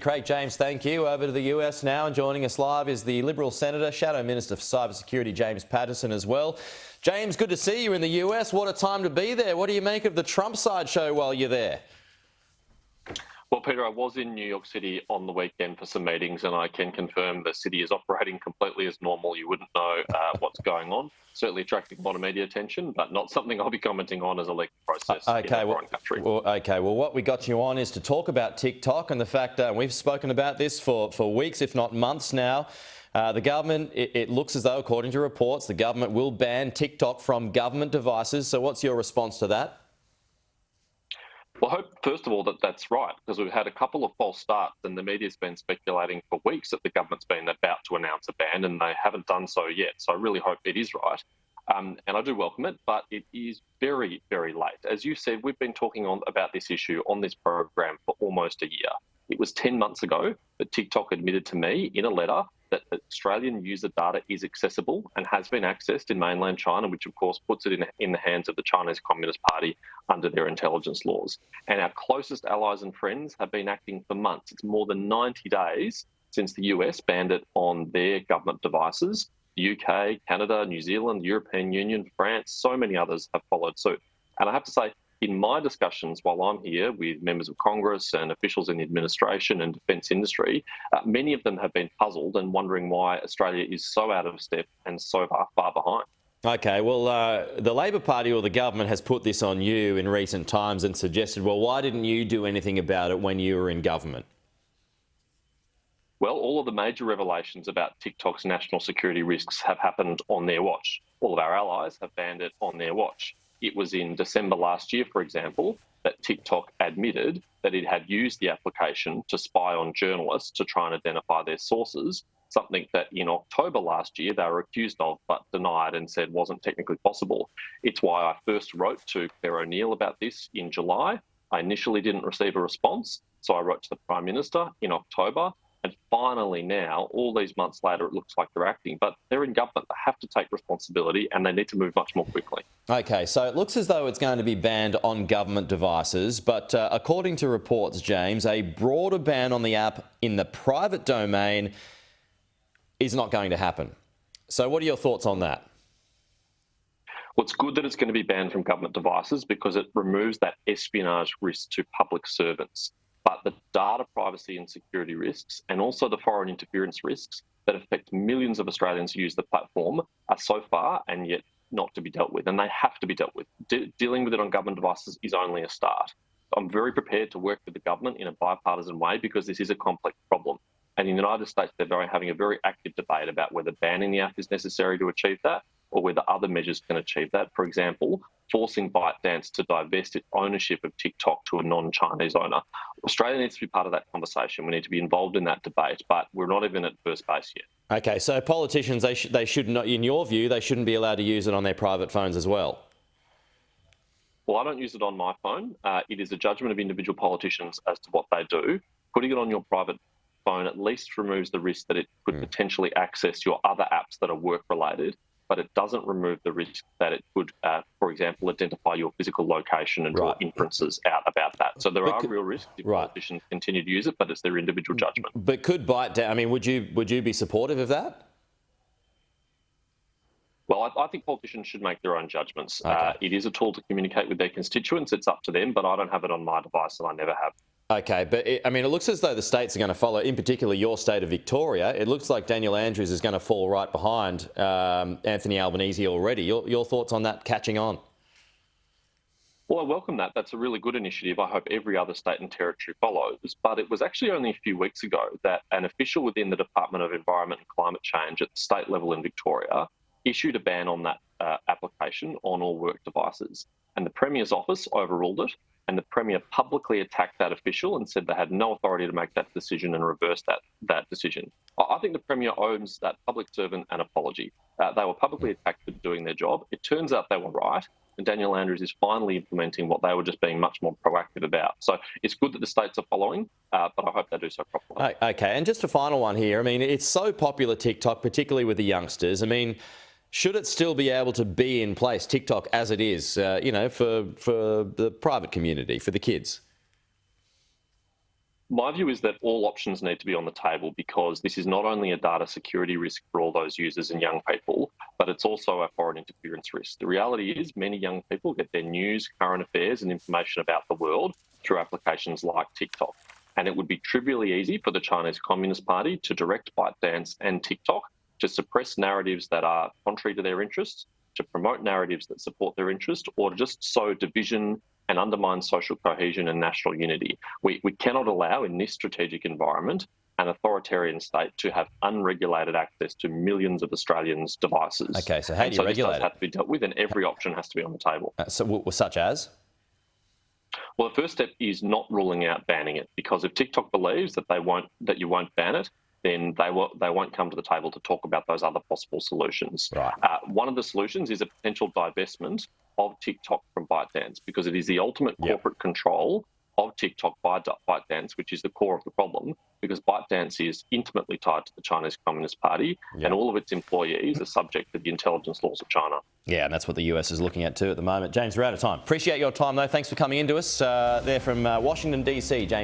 Craig James, thank you. Over to the US now, and joining us live is the Liberal Senator, Shadow Minister for Cybersecurity, James Paterson as well. James, good to see you in the US. What a time to be there. What do you make of the Trump side show while you're there? Well, Peter, I was in New York City on the weekend for some meetings, and I can confirm the city is operating completely as normal. You wouldn't know what's going on. Certainly attracting a lot of media attention, but not something I'll be commenting on as a legal process in a foreign country. Well, what we got you on is to talk about TikTok and the fact that we've spoken about this for weeks, if not months now. The government, it looks as though, according to reports, the government will ban TikTok from government devices. So what's your response to that? Well, I hope, first of all, that that's right, because we've had a couple of false starts and the media's been speculating for weeks that the government's been about to announce a ban and they haven't done so yet. So I really hope it is right. And I do welcome it, but it is very, very late. As you said, we've been talking about this issue on this program for almost a year. It was 10 months ago that TikTok admitted to me in a letter that Australian user data is accessible and has been accessed in mainland China, which of course puts it in the hands of the Chinese Communist Party under their intelligence laws. And our closest allies and friends have been acting for months. It's more than 90 days since the US banned it on their government devices. The UK, Canada, New Zealand, the European Union, France, so many others have followed suit. And I have to say, in my discussions while I'm here with members of Congress and officials in the administration and defence industry, many of them have been puzzled and wondering why Australia is so out of step and so far behind. Okay, well, the Labor Party or the government has put this on you in recent times and suggested, well, why didn't you do anything about it when you were in government? Well, all of the major revelations about TikTok's national security risks have happened on their watch. All of our allies have banned it on their watch. It was in December last year, for example, that TikTok admitted that it had used the application to spy on journalists to try and identify their sources, something that in October last year they were accused of but denied and said wasn't technically possible. It's why I first wrote to Claire O'Neill about this in July. I initially didn't receive a response, so I wrote to the Prime Minister in October. And finally now, all these months later, it looks like they're acting. But they're in government. They have to take responsibility and they need to move much more quickly. OK, so it looks as though it's going to be banned on government devices. But according to reports, James, a broader ban on the app in the private domain is not going to happen. So what are your thoughts on that? Well, it's good that it's going to be banned from government devices because it removes that espionage risk to public servants. But the data privacy and security risks and also the foreign interference risks that affect millions of Australians who use the platform are so far and yet not to be dealt with, and they have to be dealt with. Dealing with it on government devices is only a start. I'm very prepared to work with the government in a bipartisan way because this is a complex problem. And in the United States, they're having a very active debate about whether banning the app is necessary to achieve that or whether other measures can achieve that. For example, forcing ByteDance to divest its ownership of TikTok to a non-Chinese owner. Australia needs to be part of that conversation. We need to be involved in that debate, but we're not even at first base yet. OK, so politicians, they should not, in your view, they shouldn't be allowed to use it on their private phones as well? Well, I don't use it on my phone. It is a judgment of individual politicians as to what they do. Putting it on your private phone at least removes the risk that it could potentially access your other apps that are work-related, but it doesn't remove the risk that it could, for example, identify your physical location and draw inferences out about that. So there are real risks if politicians continue to use it, but it's their individual judgment. But could ByteDance, I mean, would you be supportive of that? Well, I think politicians should make their own judgments. Okay. It is a tool to communicate with their constituents. It's up to them, but I don't have it on my device and I never have. OK, but it looks as though the states are going to follow, in particular your state of Victoria. It looks like Daniel Andrews is going to fall right behind Anthony Albanese already. Your thoughts on that catching on? Well, I welcome that. That's a really good initiative. I hope every other state and territory follows. But it was actually only a few weeks ago that an official within the Department of Environment and Climate Change at the state level in Victoria issued a ban on that application on all work devices. And the Premier's office overruled it. And the Premier publicly attacked that official and said they had no authority to make that decision and reverse that decision. I think the Premier owes that public servant an apology. They were publicly attacked for doing their job. It turns out they were right, and Daniel Andrews is finally implementing what they were just being much more proactive about. So it's good that the states are following, but I hope they do so properly. OK, and just a final one here. I mean, it's so popular, TikTok, particularly with the youngsters. I mean, should it still be able to be in place, TikTok, as it is, for the private community, for the kids? My view is that all options need to be on the table because this is not only a data security risk for all those users and young people, but it's also a foreign interference risk. The reality is many young people get their news, current affairs and information about the world through applications like TikTok. And it would be trivially easy for the Chinese Communist Party to direct ByteDance and TikTok to suppress narratives that are contrary to their interests, to promote narratives that support their interest, or to just sow division and undermine social cohesion and national unity. We cannot allow in this strategic environment an authoritarian state to have unregulated access to millions of Australians' devices. Okay, so how do you regulate this does have to be dealt with, and every option has to be on the table. Such as? Well, the first step is not ruling out banning it, because if TikTok believes that you won't ban it, then they won't come to the table to talk about those other possible solutions. Right. One of the solutions is a potential divestment of TikTok from ByteDance, because it is the ultimate corporate control of TikTok by ByteDance, which is the core of the problem, because ByteDance is intimately tied to the Chinese Communist Party, and all of its employees are subject to the intelligence laws of China. Yeah, and that's what the US is looking at too at the moment. James, we're out of time. Appreciate your time, though. Thanks for coming in to us there from Washington, D.C., James.